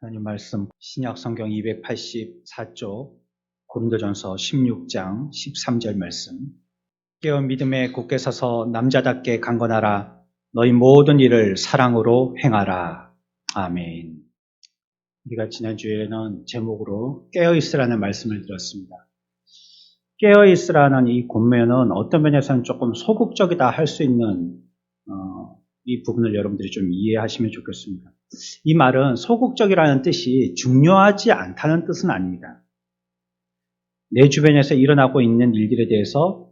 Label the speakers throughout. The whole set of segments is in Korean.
Speaker 1: 하나님 말씀 신약 성경 284쪽 고린도전서 16장 13절 말씀. 깨어 믿음에 굳게 서서 남자답게 강건하라. 너희 모든 일을 사랑으로 행하라. 아멘. 우리가 지난주에는 제목으로 깨어있으라는 말씀을 들었습니다. 깨어있으라는 이 권면은 어떤 면에서는 조금 소극적이다 할 수 있는 이 부분을 여러분들이 좀 이해하시면 좋겠습니다. 이 말은 소극적이라는 뜻이 중요하지 않다는 뜻은 아닙니다. 내 주변에서 일어나고 있는 일들에 대해서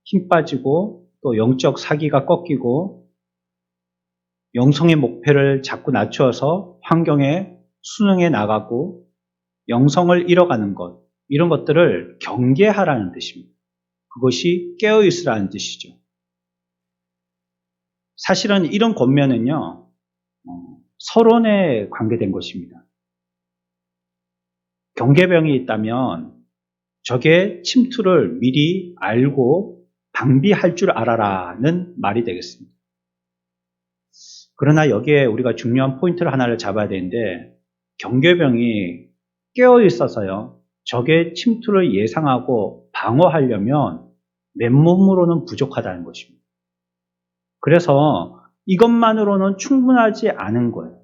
Speaker 1: 힘 빠지고 또 영적 사기가 꺾이고 영성의 목표를 자꾸 낮추어서 환경에 순응해 나가고 영성을 잃어가는 것, 이런 것들을 경계하라는 뜻입니다. 그것이 깨어있으라는 뜻이죠. 사실은 이런 권면은요, 서론에 관계된 것입니다. 경계병이 있다면 적의 침투를 미리 알고 방비할 줄 알아라는 말이 되겠습니다. 그러나 여기에 우리가 중요한 포인트를 하나를 잡아야 되는데, 경계병이 깨어 있어서요, 적의 침투를 예상하고 방어하려면 맨몸으로는 부족하다는 것입니다. 그래서 이것만으로는 충분하지 않은 거예요.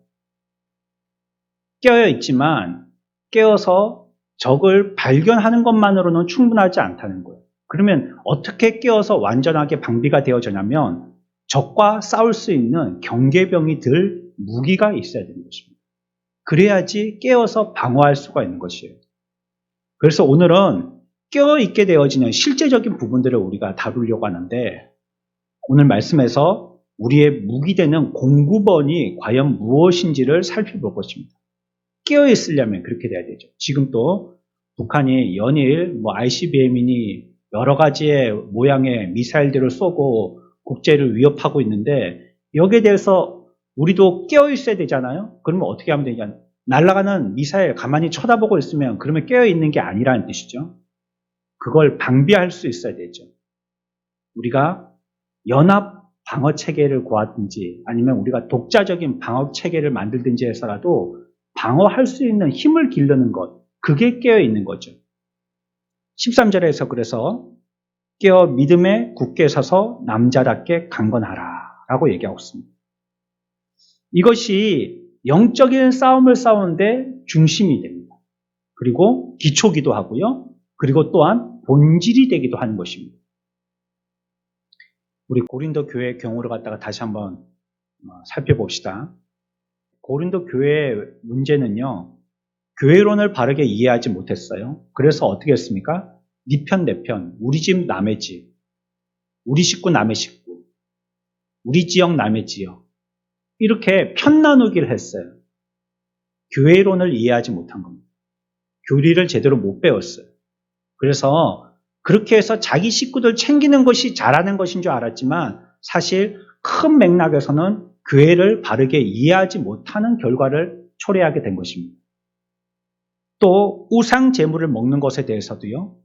Speaker 1: 깨어 있지만 깨어서 적을 발견하는 것만으로는 충분하지 않다는 거예요. 그러면 어떻게 깨어서 완전하게 방비가 되어지냐면 적과 싸울 수 있는 경계병이 들 무기가 있어야 되는 것입니다. 그래야지 깨어서 방어할 수가 있는 것이에요. 그래서 오늘은 깨어 있게 되어지는 실제적인 부분들을 우리가 다루려고 하는데, 오늘 말씀에서 우리의 무기되는 공구번이 과연 무엇인지를 살펴볼 것입니다. 깨어 있으려면 그렇게 돼야 되죠. 지금 또 북한이 연일 ICBM이니 여러 가지의 모양의 미사일들을 쏘고 국제를 위협하고 있는데, 여기에 대해서 우리도 깨어 있어야 되잖아요. 그러면 어떻게 하면 되냐? 날아가는 미사일 가만히 쳐다보고 있으면 그러면 깨어 있는 게 아니라는 뜻이죠. 그걸 방비할 수 있어야 되죠. 우리가 연합 방어 체계를 구하든지 아니면 우리가 독자적인 방어 체계를 만들든지 해서라도 방어할 수 있는 힘을 기르는 것, 그게 깨어 있는 거죠. 13절에서 그래서 깨어 믿음에 굳게 서서 남자답게 강건하라 라고 얘기하고 있습니다. 이것이 영적인 싸움을 싸우는데 중심이 됩니다. 그리고 기초기도 하고요. 그리고 또한 본질이 되기도 하는 것입니다. 우리 고린도 교회의 경우를 갖다가 다시 한번 살펴봅시다. 고린도 교회의 문제는요, 교회론을 바르게 이해하지 못했어요. 그래서 어떻게 했습니까? 네 편, 내 편, 우리 집, 남의 집, 우리 식구, 남의 식구, 우리 지역, 남의 지역, 이렇게 편 나누기를 했어요. 교회론을 이해하지 못한 겁니다. 교리를 제대로 못 배웠어요. 그래서 그렇게 해서 자기 식구들 챙기는 것이 잘하는 것인 줄 알았지만, 사실 큰 맥락에서는 교회를 바르게 이해하지 못하는 결과를 초래하게 된 것입니다. 또 우상 제물을 먹는 것에 대해서도요,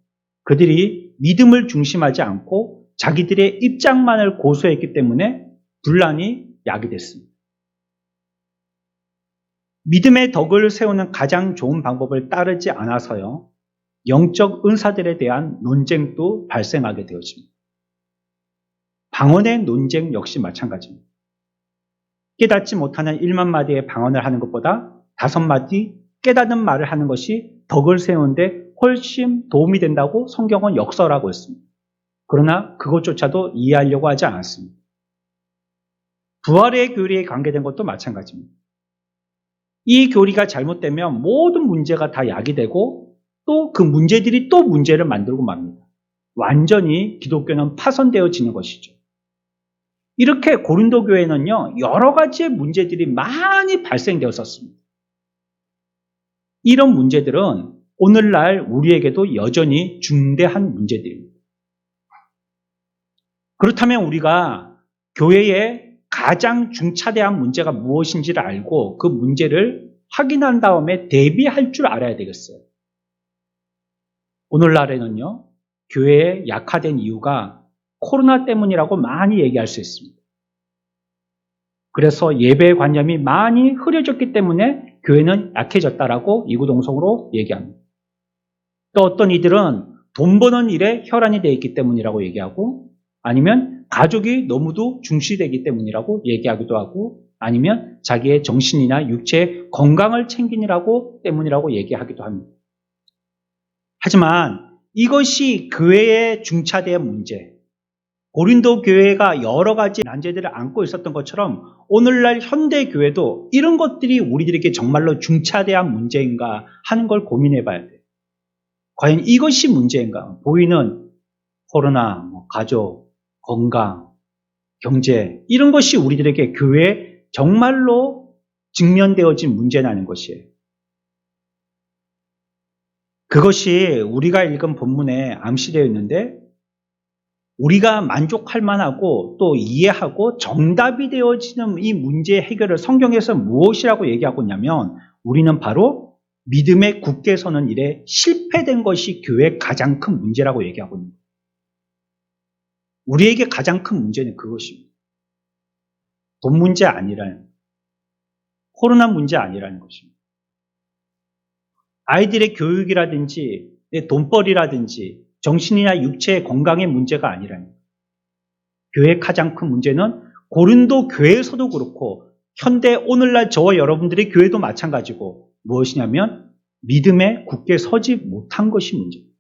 Speaker 1: 그들이 믿음을 중심하지 않고 자기들의 입장만을 고수했기 때문에 분란이 야기됐습니다. 믿음의 덕을 세우는 가장 좋은 방법을 따르지 않아서요, 영적 은사들에 대한 논쟁도 발생하게 되어집니다. 방언의 논쟁 역시 마찬가지입니다. 깨닫지 못하는 1만 마디의 방언을 하는 것보다 5마디 깨닫는 말을 하는 것이 덕을 세우는데 훨씬 도움이 된다고 성경은 역설하고 있습니다. 그러나 그것조차도 이해하려고 하지 않았습니다. 부활의 교리에 관계된 것도 마찬가지입니다. 이 교리가 잘못되면 모든 문제가 다 야기되고 또 그 문제들이 또 문제를 만들고 맙니다. 완전히 기독교는 파손되어지는 것이죠. 이렇게 고린도 교회는요, 여러 가지의 문제들이 많이 발생되었었습니다. 이런 문제들은 오늘날 우리에게도 여전히 중대한 문제들입니다. 그렇다면 우리가 교회의 가장 중차대한 문제가 무엇인지를 알고 그 문제를 확인한 다음에 대비할 줄 알아야 되겠어요. 오늘날에는요, 교회에 약화된 이유가 코로나 때문이라고 많이 얘기할 수 있습니다. 그래서 예배의 관념이 많이 흐려졌기 때문에 교회는 약해졌다라고 이구동성으로 얘기합니다. 또 어떤 이들은 돈 버는 일에 혈안이 되어 있기 때문이라고 얘기하고, 아니면 가족이 너무도 중시되기 때문이라고 얘기하기도 하고, 아니면 자기의 정신이나 육체의 건강을 챙기느라고 때문이라고 얘기하기도 합니다. 하지만 이것이 교회의 중차대한 문제, 고린도 교회가 여러 가지 난제들을 안고 있었던 것처럼 오늘날 현대 교회도 이런 것들이 우리들에게 정말로 중차대한 문제인가 하는 걸 고민해 봐야 돼요. 과연 이것이 문제인가? 보이는 코로나, 가족, 건강, 경제, 이런 것이 우리들에게 교회에 정말로 직면되어진 문제라는 것이에요. 그것이 우리가 읽은 본문에 암시되어 있는데, 우리가 만족할 만하고 또 이해하고 정답이 되어지는 이 문제 해결을 성경에서 무엇이라고 얘기하고 있냐면, 우리는 바로 믿음에 굳게 서는 일에 실패된 것이 교회의 가장 큰 문제라고 얘기하고 있는 거예요. 우리에게 가장 큰 문제는 그것입니다. 돈 문제 아니라는 거예요. 코로나 문제 아니라는 것입니다. 아이들의 교육이라든지 돈벌이라든지 정신이나 육체의 건강의 문제가 아니라는 거예요. 교회의 가장 큰 문제는 고린도 교회에서도 그렇고 현대 오늘날 저와 여러분들의 교회도 마찬가지고 무엇이냐면 믿음에 굳게 서지 못한 것이 문제입니다.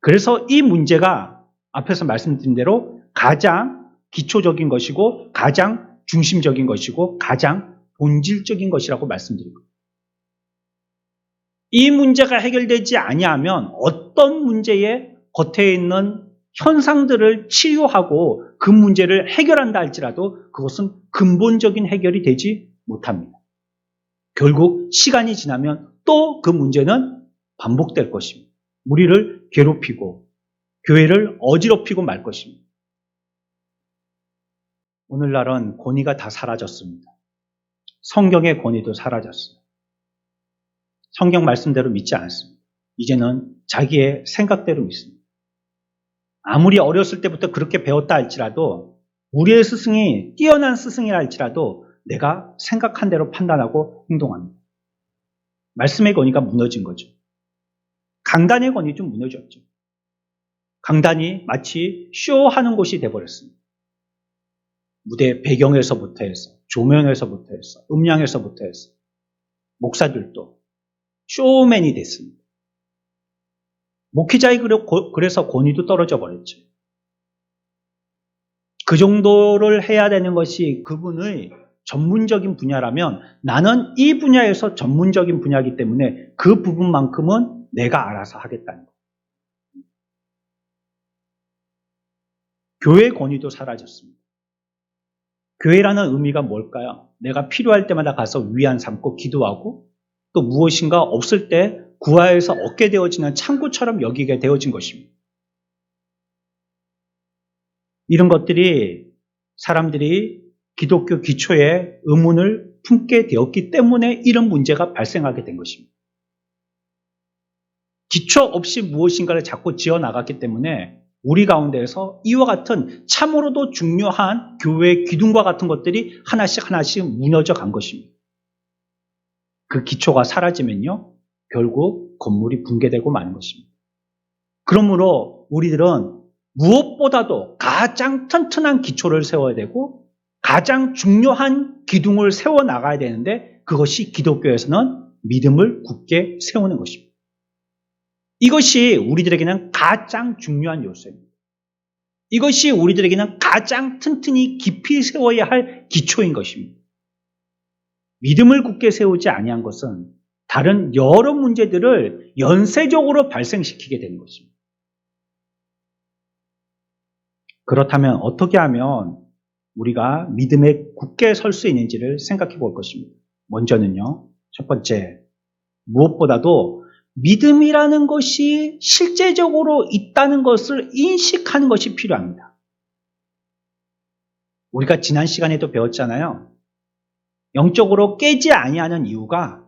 Speaker 1: 그래서 이 문제가 앞에서 말씀드린 대로 가장 기초적인 것이고 가장 중심적인 것이고 가장 본질적인 것이라고 말씀드리고, 이 문제가 해결되지 아니하면 어떤 문제의 겉에 있는 현상들을 치유하고 그 문제를 해결한다 할지라도 그것은 근본적인 해결이 되지 못합니다. 결국 시간이 지나면 또 그 문제는 반복될 것입니다. 우리를 괴롭히고 교회를 어지럽히고 말 것입니다. 오늘날은 권위가 다 사라졌습니다. 성경의 권위도 사라졌어요. 성경 말씀대로 믿지 않습니다. 이제는 자기의 생각대로 믿습니다. 아무리 어렸을 때부터 그렇게 배웠다 할지라도, 우리의 스승이 뛰어난 스승이라 할지라도 내가 생각한 대로 판단하고 행동합니다. 말씀의 권위가 무너진 거죠. 강단의 권위 좀 무너졌죠. 강단이 마치 쇼하는 곳이 되어버렸습니다. 무대 배경에서부터 해서, 조명에서부터 해서, 음량에서부터 해서 목사들도 쇼맨이 됐습니다. 목회자의 그래서 권위도 떨어져 버렸죠. 그 정도를 해야 되는 것이 그분의 전문적인 분야라면 나는 이 분야에서 전문적인 분야이기 때문에 그 부분만큼은 내가 알아서 하겠다는 거예요. 교회의 권위도 사라졌습니다. 교회라는 의미가 뭘까요? 내가 필요할 때마다 가서 위안 삼고 기도하고 또 무엇인가 없을 때 구하에서 얻게 되어지는 창구처럼 여기게 되어진 것입니다. 이런 것들이 사람들이 기독교 기초에 의문을 품게 되었기 때문에 이런 문제가 발생하게 된 것입니다. 기초 없이 무엇인가를 자꾸 지어나갔기 때문에 우리 가운데에서 이와 같은 참으로도 중요한 교회의 기둥과 같은 것들이 하나씩 무너져 간 것입니다. 그 기초가 사라지면요, 결국 건물이 붕괴되고 마는 것입니다. 그러므로 우리들은 무엇보다도 가장 튼튼한 기초를 세워야 되고 가장 중요한 기둥을 세워나가야 되는데, 그것이 기독교에서는 믿음을 굳게 세우는 것입니다. 이것이 우리들에게는 가장 중요한 요소입니다. 이것이 우리들에게는 가장 튼튼히 깊이 세워야 할 기초인 것입니다. 믿음을 굳게 세우지 아니한 것은 다른 여러 문제들을 연쇄적으로 발생시키게 되는 것입니다. 그렇다면 어떻게 하면 우리가 믿음에 굳게 설 수 있는지를 생각해 볼 것입니다. 먼저는요, 첫 번째, 무엇보다도 믿음이라는 것이 실제적으로 있다는 것을 인식하는 것이 필요합니다. 우리가 지난 시간에도 배웠잖아요. 영적으로 깨지 아니하는 이유가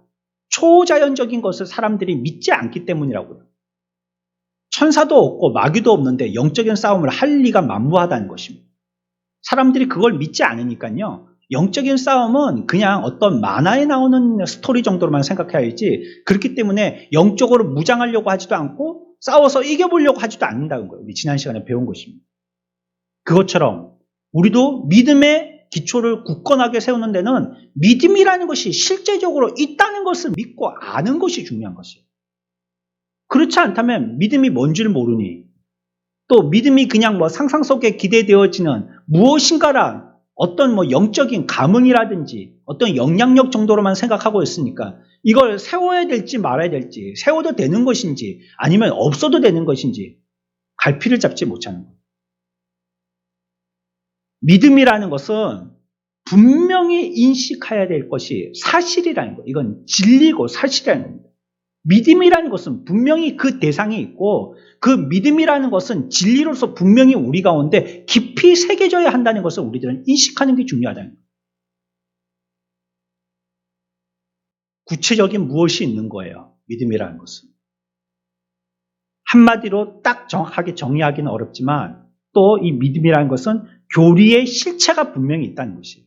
Speaker 1: 초자연적인 것을 사람들이 믿지 않기 때문이라고요. 천사도 없고 마귀도 없는데 영적인 싸움을 할 리가 만무하다는 것입니다. 사람들이 그걸 믿지 않으니까요, 영적인 싸움은 그냥 어떤 만화에 나오는 스토리 정도로만 생각해야지 그렇기 때문에 영적으로 무장하려고 하지도 않고 싸워서 이겨보려고 하지도 않는다는 거예요. 우리 지난 시간에 배운 것입니다. 그것처럼 우리도 믿음의 기초를 굳건하게 세우는 데는 믿음이라는 것이 실제적으로 있다는 것을 믿고 아는 것이 중요한 것이에요. 그렇지 않다면 믿음이 뭔지를 모르니 또 믿음이 그냥 뭐 상상 속에 기대되어지는 무엇인가란 어떤 뭐 영적인 감흥이라든지 어떤 영향력 정도로만 생각하고 있으니까 이걸 세워야 될지 말아야 될지 세워도 되는 것인지 아니면 없어도 되는 것인지 갈피를 잡지 못하는 거예요. 믿음이라는 것은 분명히 인식해야 될 것이 사실이라는 거예요. 이건 진리고 사실이라는 겁니다. 믿음이라는 것은 분명히 그 대상이 있고 그 믿음이라는 것은 진리로서 분명히 우리 가운데 깊이 새겨져야 한다는 것을 우리들은 인식하는 게 중요하다는 거예요. 구체적인 무엇이 있는 거예요. 믿음이라는 것은. 한마디로 딱 정확하게 정의하기는 어렵지만 또 이 믿음이라는 것은 교리의 실체가 분명히 있다는 것이에요.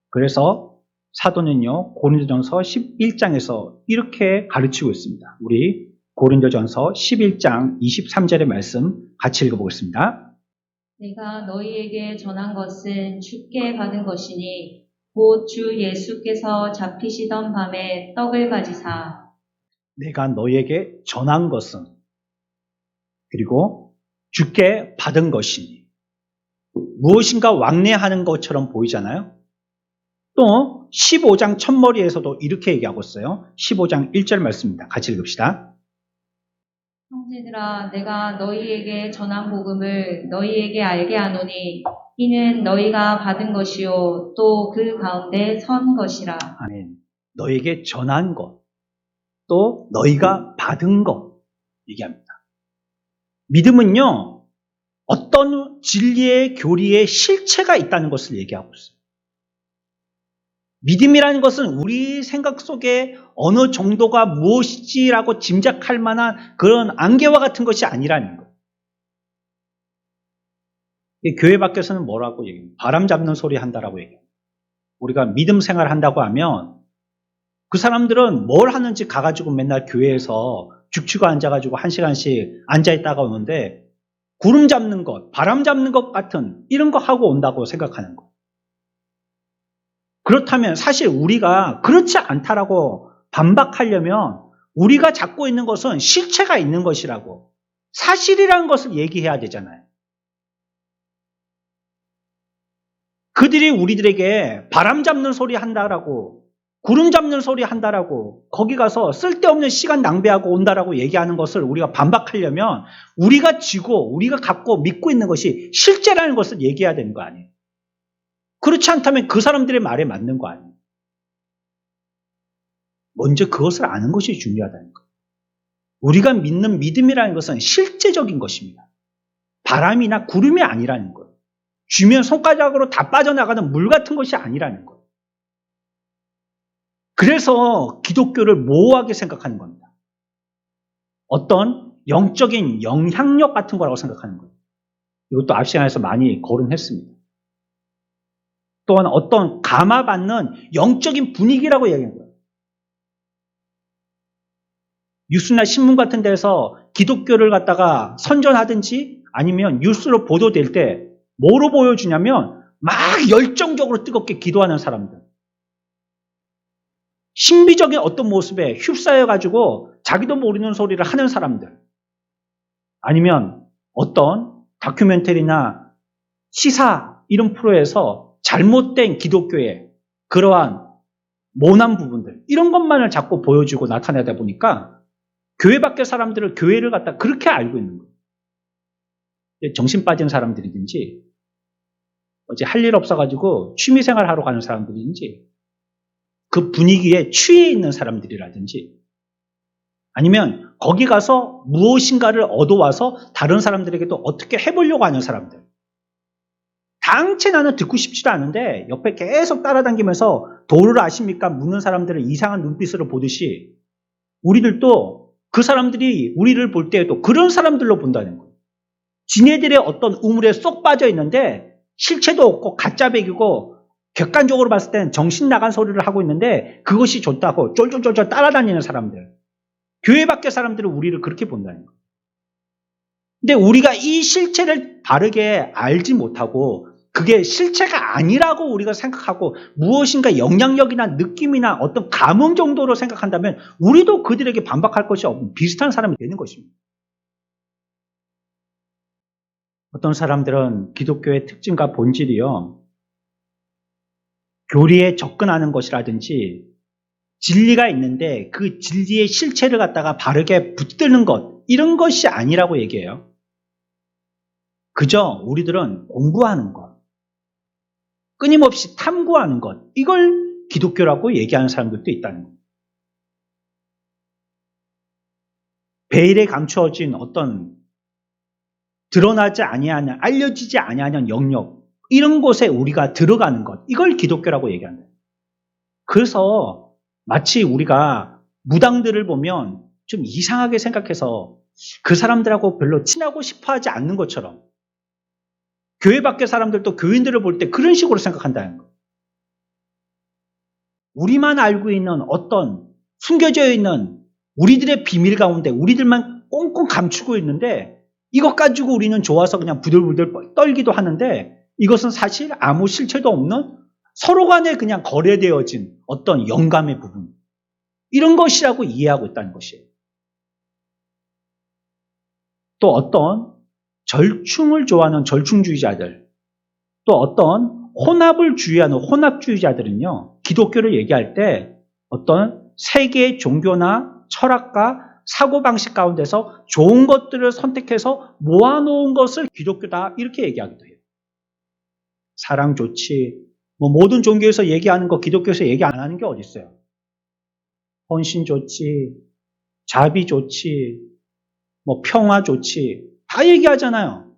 Speaker 1: 그래서 사도는요, 고린도전서 11장에서 이렇게 가르치고 있습니다. 우리 고린도전서 11장 23절의 말씀 같이 읽어보겠습니다.
Speaker 2: 내가 너희에게 전한 것은 주께 받은 것이니 곧 주 예수께서 잡히시던 밤에 떡을 가지사
Speaker 1: 내가 너희에게 전한 것은 그리고 주께 받은 것이니 무엇인가 왕래하는 것처럼 보이잖아요. 또 15장 첫머리에서도 이렇게 얘기하고 있어요. 15장 1절 말씀입니다. 같이 읽읍시다.
Speaker 2: 형제들아 내가 너희에게 전한 복음을 너희에게 알게 하노니 이는 너희가 받은 것이요 또 그 가운데 선 것이라.
Speaker 1: 아멘. 너희에게 전한 것, 또 너희가 받은 것 얘기합니다. 믿음은요, 어떤 진리의 교리의 실체가 있다는 것을 얘기하고 있어요. 믿음이라는 것은 우리 생각 속에 어느 정도가 무엇이지라고 짐작할 만한 그런 안개와 같은 것이 아니라는 거예요. 교회 밖에서는 뭐라고 얘기해요? 바람 잡는 소리 한다라고 얘기해요. 우리가 믿음 생활 한다고 하면 그 사람들은 뭘 하는지 가가지고 맨날 교회에서 죽치고 앉아가지고 1시간씩 앉아있다가 오는데 구름 잡는 것, 바람 잡는 것 같은 이런 거 하고 온다고 생각하는 거예요. 그렇다면 사실 우리가 그렇지 않다라고 반박하려면 우리가 잡고 있는 것은 실체가 있는 것이라고 사실이라는 것을 얘기해야 되잖아요. 그들이 우리들에게 바람 잡는 소리 한다라고 구름 잡는 소리 한다라고 거기 가서 쓸데없는 시간 낭비하고 온다라고 얘기하는 것을 우리가 반박하려면 우리가 쥐고 우리가 갖고 믿고 있는 것이 실제라는 것을 얘기해야 되는 거 아니에요. 그렇지 않다면 그 사람들의 말에 맞는 거 아니에요. 먼저 그것을 아는 것이 중요하다는 거예요. 우리가 믿는 믿음이라는 것은 실제적인 것입니다. 바람이나 구름이 아니라는 거예요. 쥐면 손가락으로 다 빠져나가는 물 같은 것이 아니라는 거예요. 그래서 기독교를 모호하게 생각하는 겁니다. 어떤 영적인 영향력 같은 거라고 생각하는 거예요. 이것도 앞 시간에서 많이 거론했습니다. 또한 어떤 감화받는 영적인 분위기라고 얘기하는 거예요. 뉴스나 신문 같은 데서 기독교를 갖다가 선전하든지 아니면 뉴스로 보도될 때 뭐로 보여주냐면 막 열정적으로 뜨겁게 기도하는 사람들. 신비적인 어떤 모습에 휩싸여가지고 자기도 모르는 소리를 하는 사람들. 아니면 어떤 다큐멘터리나 시사 이런 프로에서 잘못된 기독교의 그러한 모난 부분들 이런 것만을 자꾸 보여주고 나타내다 보니까 교회 밖의 사람들을 교회를 갖다 그렇게 알고 있는 거예요. 정신 빠진 사람들이든지 어제 할 일 없어가지고 취미생활 하러 가는 사람들이든지 그 분위기에 취해 있는 사람들이라든지 아니면 거기 가서 무엇인가를 얻어와서 다른 사람들에게도 어떻게 해보려고 하는 사람들. 당체 나는 듣고 싶지도 않은데 옆에 계속 따라다니면서 도를 아십니까? 묻는 사람들을 이상한 눈빛으로 보듯이 우리들도 그 사람들이 우리를 볼 때에도 그런 사람들로 본다는 거예요. 지네들의 어떤 우물에 쏙 빠져 있는데 실체도 없고 가짜백이고 객관적으로 봤을 땐 정신 나간 소리를 하고 있는데 그것이 좋다고 쫄쫄쫄쫄 따라다니는 사람들. 교회 밖의 사람들은 우리를 그렇게 본다는 거예요. 근데 우리가 이 실체를 바르게 알지 못하고 그게 실체가 아니라고 우리가 생각하고 무엇인가 영향력이나 느낌이나 어떤 감흥 정도로 생각한다면 우리도 그들에게 반박할 것이 없는 비슷한 사람이 되는 것입니다. 어떤 사람들은 기독교의 특징과 본질이요, 교리에 접근하는 것이라든지 진리가 있는데 그 진리의 실체를 갖다가 바르게 붙드는 것, 이런 것이 아니라고 얘기해요. 그저 우리들은 공부하는 것, 끊임없이 탐구하는 것, 이걸 기독교라고 얘기하는 사람들도 있다는 거예요. 베일에 감추어진 어떤 드러나지 아니하는, 알려지지 아니하는 영역, 이런 곳에 우리가 들어가는 것, 이걸 기독교라고 얘기한다. 그래서 마치 우리가 무당들을 보면 좀 이상하게 생각해서 그 사람들하고 별로 친하고 싶어 하지 않는 것처럼 교회 밖의 사람들도 교인들을 볼 때 그런 식으로 생각한다는 거예요. 우리만 알고 있는 어떤 숨겨져 있는 우리들의 비밀 가운데 우리들만 꽁꽁 감추고 있는데 이것 가지고 우리는 좋아서 그냥 부들부들 떨기도 하는데 이것은 사실 아무 실체도 없는 서로 간에 그냥 거래되어진 어떤 영감의 부분, 이런 것이라고 이해하고 있다는 것이에요. 또 어떤 절충을 좋아하는 절충주의자들, 또 어떤 혼합을 주의하는 혼합주의자들은요, 기독교를 얘기할 때 어떤 세계의 종교나 철학과 사고방식 가운데서 좋은 것들을 선택해서 모아놓은 것을 기독교다, 이렇게 얘기하기도 해요. 사랑 좋지, 모든 종교에서 얘기하는 거 기독교에서 얘기 안 하는 게 어디 있어요? 헌신 좋지, 자비 좋지, 평화 좋지, 다 얘기하잖아요.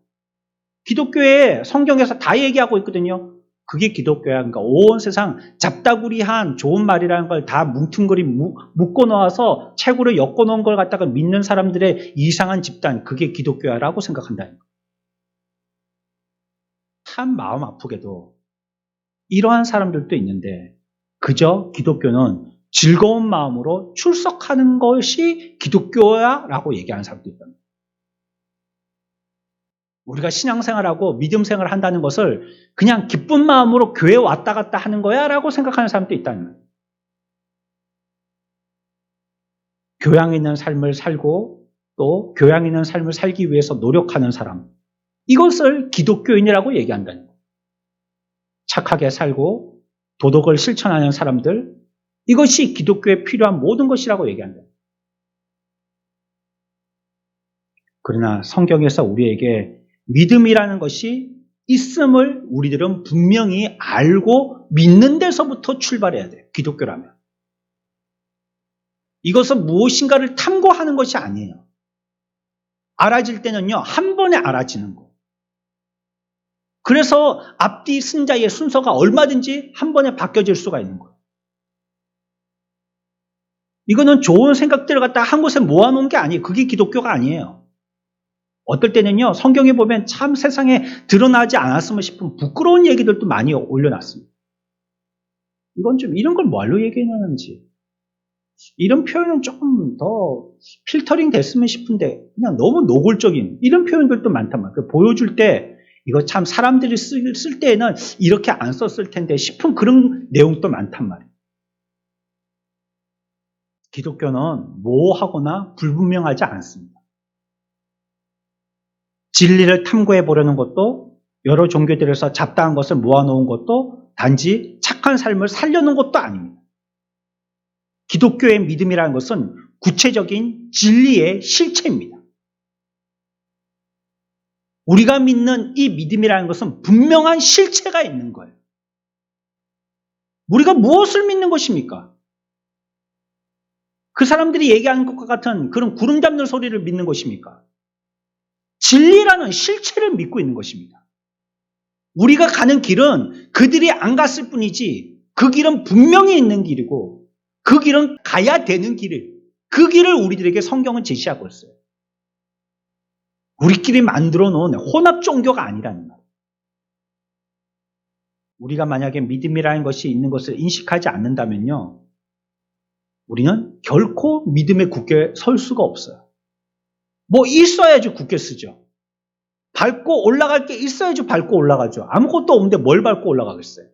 Speaker 1: 기독교에 성경에서 다 얘기하고 있거든요. 그게 기독교야. 그러니까 온 세상 잡다구리한 좋은 말이라는 걸 다 뭉퉁거리 묶어 놓아서 책으로 엮어 놓은 걸 갖다가 믿는 사람들의 이상한 집단, 그게 기독교야라고 생각한다는 거예요. 참 마음 아프게도 이러한 사람들도 있는데 그저 기독교는 즐거운 마음으로 출석하는 것이 기독교야라고 얘기하는 사람도 있다. 우리가 신앙생활하고 믿음생활을 한다는 것을 그냥 기쁜 마음으로 교회 왔다 갔다 하는 거야 라고 생각하는 사람도 있다는 거예요. 교양 있는 삶을 살고 또 교양 있는 삶을 살기 위해서 노력하는 사람, 이것을 기독교인이라고 얘기한다는 거예요. 착하게 살고 도덕을 실천하는 사람들, 이것이 기독교에 필요한 모든 것이라고 얘기한다. 그러나 성경에서 우리에게 믿음이라는 것이 있음을 우리들은 분명히 알고 믿는 데서부터 출발해야 돼요. 기독교라면. 이것은 무엇인가를 탐구하는 것이 아니에요. 알아질 때는요, 한 번에 알아지는 거. 그래서 앞뒤 승자의 순서가 얼마든지 한 번에 바뀌어질 수가 있는 거예요. 이거는 좋은 생각들을 갖다가 한 곳에 모아놓은 게 아니에요. 그게 기독교가 아니에요. 어떨 때는요, 성경에 보면 참 세상에 드러나지 않았으면 싶은 부끄러운 얘기들도 많이 올려놨습니다. 이건 좀 이런 걸 뭘로 얘기하는지, 이런 표현은 조금 더 필터링 됐으면 싶은데 그냥 너무 노골적인 이런 표현들도 많단 말이에요. 보여줄 때 이거 참 사람들이 쓸 때에는 이렇게 안 썼을 텐데 싶은 그런 내용도 많단 말이에요. 기독교는 모호하거나 불분명하지 않습니다. 진리를 탐구해 보려는 것도 여러 종교들에서 잡다한 것을 모아놓은 것도 단지 착한 삶을 살려는 것도 아닙니다. 기독교의 믿음이라는 것은 구체적인 진리의 실체입니다. 우리가 믿는 이 믿음이라는 것은 분명한 실체가 있는 거예요. 우리가 무엇을 믿는 것입니까? 그 사람들이 얘기하는 것과 같은 그런 구름 잡는 소리를 믿는 것입니까? 진리라는 실체를 믿고 있는 것입니다. 우리가 가는 길은 그들이 안 갔을 뿐이지 그 길은 분명히 있는 길이고 그 길은 가야 되는 길을, 그 길을 우리들에게 성경은 제시하고 있어요. 우리끼리 만들어 놓은 혼합 종교가 아니라는 말. 우리가 만약에 믿음이라는 것이 있는 것을 인식하지 않는다면요, 우리는 결코 믿음의 굳게 설 수가 없어요. 뭐 있어야지 굳게 쓰죠. 밟고 올라갈 게 있어야지 밟고 올라가죠. 아무것도 없는데 뭘 밟고 올라가겠어요.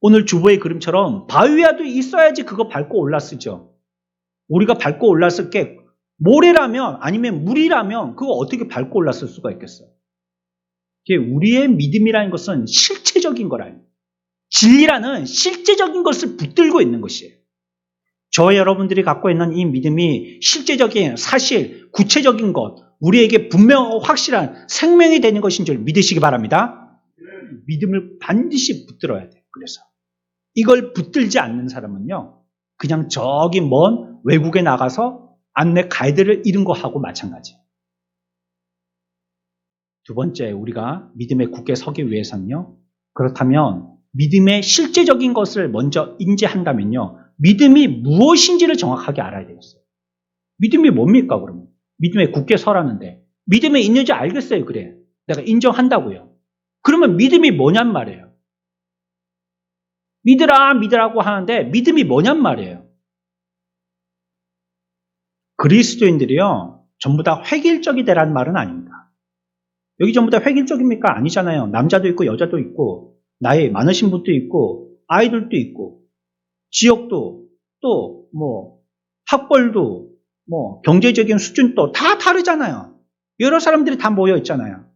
Speaker 1: 오늘 주보의 그림처럼 바위라도 있어야지 그거 밟고 올랐으죠. 우리가 밟고 올랐을 게 모래라면 아니면 물이라면 그거 어떻게 밟고 올랐을 수가 있겠어요. 우리의 믿음이라는 것은 실체적인 거라요. 진리라는 실제적인 것을 붙들고 있는 것이에요. 저와 여러분들이 갖고 있는 이 믿음이 실제적인 사실, 구체적인 것, 우리에게 분명하고 확실한 생명이 되는 것인 줄 믿으시기 바랍니다. 믿음을 반드시 붙들어야 돼요. 그래서 이걸 붙들지 않는 사람은요, 그냥 저기 먼 외국에 나가서 안내 가이드를 잃은 거하고 마찬가지예요. 두 번째, 우리가 믿음에 굳게 서기 위해서는요, 그렇다면 믿음의 실제적인 것을 먼저 인지한다면요, 믿음이 무엇인지를 정확하게 알아야 되겠어요. 믿음이 뭡니까, 그러면? 믿음에 굳게 서라는데, 믿음에 있는지 알겠어요, 그래. 내가 인정한다고요. 그러면 믿음이 뭐냔 말이에요. 믿으라, 믿으라고 하는데, 믿음이 뭐냔 말이에요. 그리스도인들이요, 전부 다 획일적이 되라는 말은 아닙니다. 여기 전부 다 획일적입니까? 아니잖아요. 남자도 있고, 여자도 있고, 나이 많으신 분도 있고, 아이들도 있고, 지역도, 또, 학벌도, 경제적인 수준도 다 다르잖아요. 여러 사람들이 다 모여 있잖아요.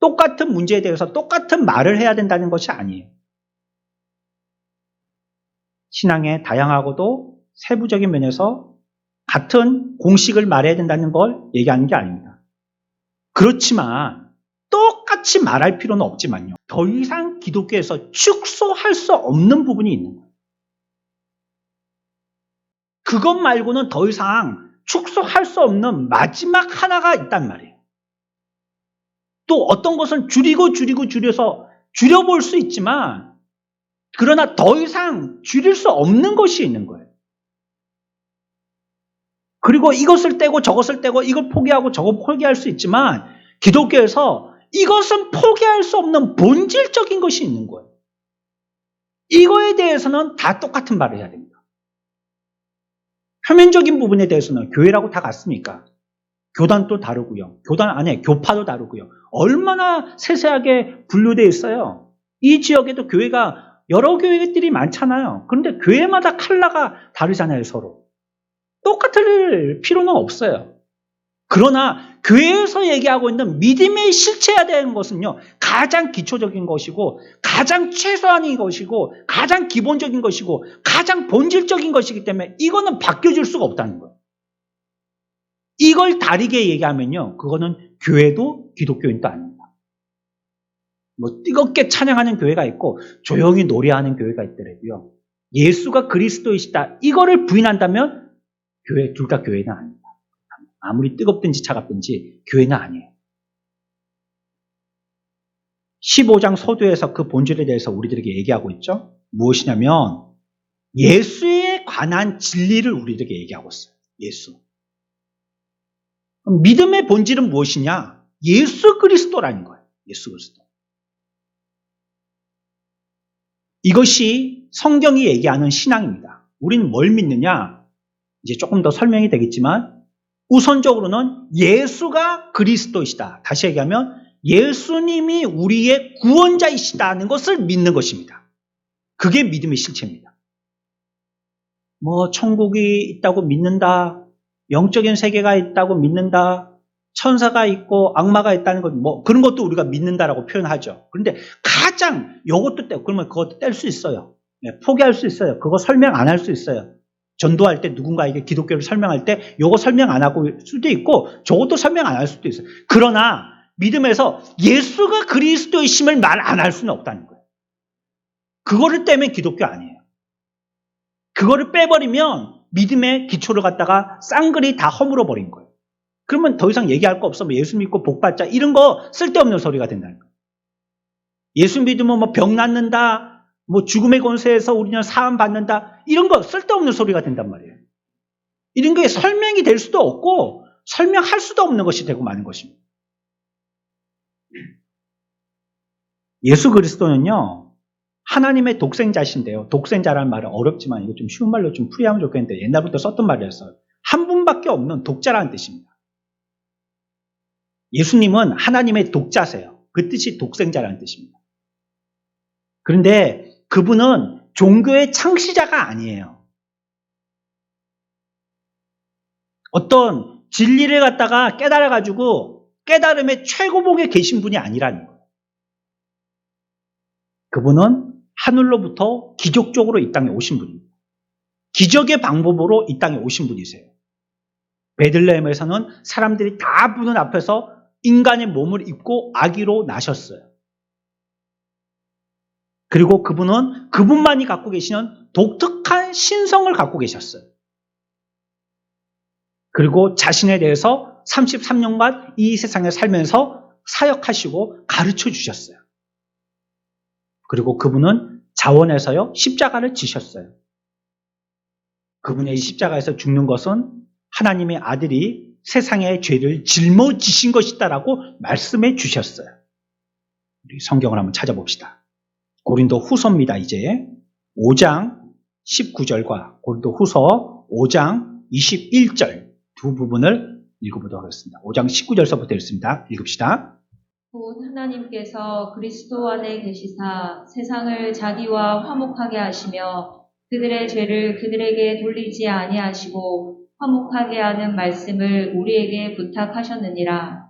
Speaker 1: 똑같은 문제에 대해서 똑같은 말을 해야 된다는 것이 아니에요. 신앙의 다양하고도 세부적인 면에서 같은 공식을 말해야 된다는 걸 얘기하는 게 아닙니다. 그렇지만 똑같이 말할 필요는 없지만요. 더 이상 기독교에서 축소할 수 없는 부분이 있는 거예요. 그것 말고는 더 이상 축소할 수 없는 마지막 하나가 있단 말이에요. 또 어떤 것은 줄여서 줄여볼 수 있지만, 그러나 더 이상 줄일 수 없는 것이 있는 거예요. 그리고 이것을 떼고 저것을 떼고 이걸 포기하고 저거 포기할 수 있지만, 기독교에서 이것은 포기할 수 없는 본질적인 것이 있는 거예요. 이거에 대해서는 다 똑같은 말을 해야 됩니다. 표면적인 부분에 대해서는 교회라고 다 같습니까? 교단도 다르고요. 교단 안에 교파도 다르고요. 얼마나 세세하게 분류되어 있어요. 이 지역에도 교회가 여러 교회들이 많잖아요. 그런데 교회마다 컬러가 다르잖아요, 서로. 똑같을 필요는 없어요. 그러나 교회에서 얘기하고 있는 믿음의 실체해야 되는 것은요, 가장 기초적인 것이고, 가장 최소한인 것이고, 가장 기본적인 것이고, 가장 본질적인 것이기 때문에 이거는 바뀌어질 수가 없다는 거예요. 이걸 다르게 얘기하면요, 그거는 교회도 기독교인도 아닙니다. 뜨겁게 찬양하는 교회가 있고 조용히 노래하는 교회가 있더라도요, 예수가 그리스도이시다 이거를 부인한다면 둘 다 교회는 아닙니다. 아무리 뜨겁든지 차갑든지 교회는 아니에요. 15장 서두에서 그 본질에 대해서 우리들에게 얘기하고 있죠. 무엇이냐면 예수에 관한 진리를 우리들에게 얘기하고 있어요. 예수. 그럼 믿음의 본질은 무엇이냐? 예수 그리스도라는 거예요. 예수 그리스도. 이것이 성경이 얘기하는 신앙입니다. 우리는 뭘 믿느냐? 이제 조금 더 설명이 되겠지만, 우선적으로는 예수가 그리스도이시다. 다시 얘기하면 예수님이 우리의 구원자이시다는 것을 믿는 것입니다. 그게 믿음의 실체입니다. 천국이 있다고 믿는다, 영적인 세계가 있다고 믿는다, 천사가 있고 악마가 있다는 것, 그런 것도 우리가 믿는다라고 표현하죠. 그런데 가장 이것도 떼고, 그러면 그것도 뗄 수 있어요. 포기할 수 있어요. 그거 설명 안 할 수 있어요. 전도할 때 누군가에게 기독교를 설명할 때 요거 설명 안 하고 수도 있고 저것도 설명 안 할 수도 있어요. 그러나 믿음에서 예수가 그리스도이심을 말 안 할 수는 없다는 거예요. 그거를 떼면 기독교 아니에요. 그거를 빼버리면 믿음의 기초를 갖다가 쌍글이 다 허물어 버린 거예요. 그러면 더 이상 얘기할 거 없어. 예수 믿고 복 받자 이런 거 쓸데없는 소리가 된다는 거예요. 예수 믿으면 병 낫는다, 죽음의 권세에서 우리는 사함 받는다, 이런 거 쓸데없는 소리가 된단 말이에요. 이런 게 설명이 될 수도 없고 설명할 수도 없는 것이 되고 마는 것입니다. 예수 그리스도는요, 하나님의 독생자신데요. 독생자라는 말은 어렵지만 이거 좀 쉬운 말로 좀 풀이하면 좋겠는데 옛날부터 썼던 말이었어요. 한 분밖에 없는 독자라는 뜻입니다. 예수님은 하나님의 독자세요. 그 뜻이 독생자라는 뜻입니다. 그런데 그분은 종교의 창시자가 아니에요. 어떤 진리를 갖다가 깨달아가지고 깨달음의 최고봉에 계신 분이 아니라는 거예요. 그분은 하늘로부터 기적적으로 이 땅에 오신 분입니다. 기적의 방법으로 이 땅에 오신 분이세요. 베들레헴에서는 사람들이 다 보는 앞에서 인간의 몸을 입고 아기로 나셨어요. 그리고 그분은 그분만이 갖고 계시는 독특한 신성을 갖고 계셨어요. 그리고 자신에 대해서 33년간 이 세상에 살면서 사역하시고 가르쳐 주셨어요. 그리고 그분은 자원에서요, 십자가를 지셨어요. 그분의 십자가에서 죽는 것은 하나님의 아들이 세상의 죄를 짊어지신 것이다라고 말씀해 주셨어요. 우리 성경을 한번 찾아봅시다. 고린도 후서입니다. 이제 5장 19절과 고린도 후서 5장 21절 두 부분을 읽어보도록 하겠습니다. 5장 19절서부터 읽습니다. 읽읍시다.
Speaker 2: 곧 하나님께서 그리스도 안에 계시사 세상을 자기와 화목하게 하시며 그들의 죄를 그들에게 돌리지 아니하시고 화목하게 하는 말씀을 우리에게 부탁하셨느니라.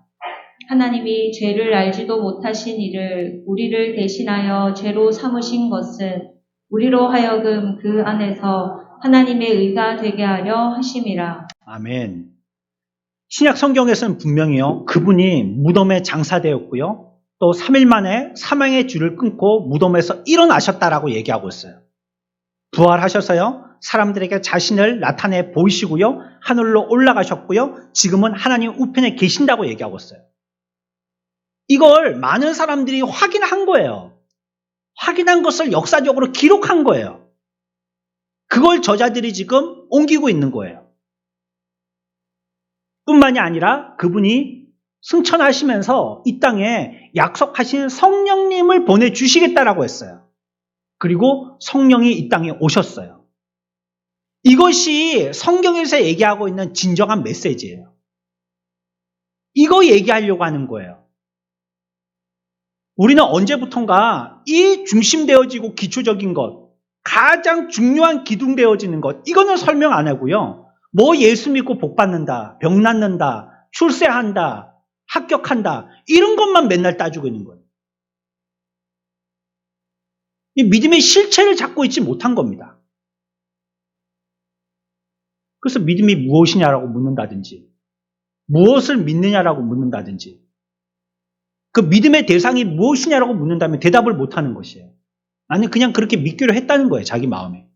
Speaker 2: 하나님이 죄를 알지도 못하신 이를 우리를 대신하여 죄로 삼으신 것은 우리로 하여금 그 안에서 하나님의 의가 되게 하려 하심이라.
Speaker 1: 아멘. 신약 성경에서는 분명히요, 그분이 무덤에 장사되었고요, 또 3일 만에 사망의 줄을 끊고 무덤에서 일어나셨다라고 얘기하고 있어요. 부활하셔서요, 사람들에게 자신을 나타내 보이시고요, 하늘로 올라가셨고요, 지금은 하나님 우편에 계신다고 얘기하고 있어요. 이걸 많은 사람들이 확인한 거예요. 확인한 것을 역사적으로 기록한 거예요. 그걸 저자들이 지금 옮기고 있는 거예요. 뿐만이 아니라 그분이 승천하시면서 이 땅에 약속하신 성령님을 보내주시겠다라고 했어요. 그리고 성령이 이 땅에 오셨어요. 이것이 성경에서 얘기하고 있는 진정한 메시지예요. 이거 얘기하려고 하는 거예요. 우리는 언제부턴가 이 중심되어지고 기초적인 것, 가장 중요한 기둥되어지는 것, 이거는 설명 안 하고요. 뭐 예수 믿고 복 받는다, 병 낫는다, 출세한다, 합격한다, 이런 것만 맨날 따지고 있는 거예요. 이 믿음의 실체를 잡고 있지 못한 겁니다. 그래서 믿음이 무엇이냐라고 묻는다든지, 무엇을 믿느냐라고 묻는다든지, 그 믿음의 대상이 무엇이냐라고 묻는다면 대답을 못하는 것이에요. 나는 그냥 그렇게 믿기로 했다는 거예요. 자기 마음에.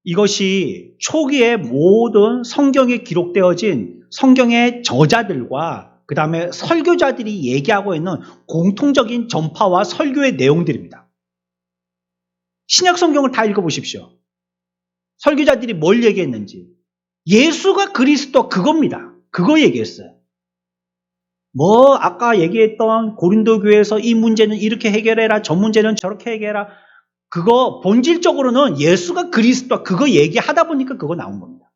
Speaker 1: 이것이 초기에 모든 성경에 기록되어진 성경의 저자들과 그 다음에 설교자들이 얘기하고 있는 공통적인 전파와 설교의 내용들입니다. 신약 성경을 다 읽어보십시오. 설교자들이 뭘 얘기했는지. 예수가 그리스도 그겁니다. 그거 얘기했어요. 뭐 아까 얘기했던 고린도 교회에서 이 문제는 이렇게 해결해라, 저 문제는 저렇게 해결해라. 그거 본질적으로는 예수가 그리스도 그거 얘기하다 보니까 그거 나온 겁니다.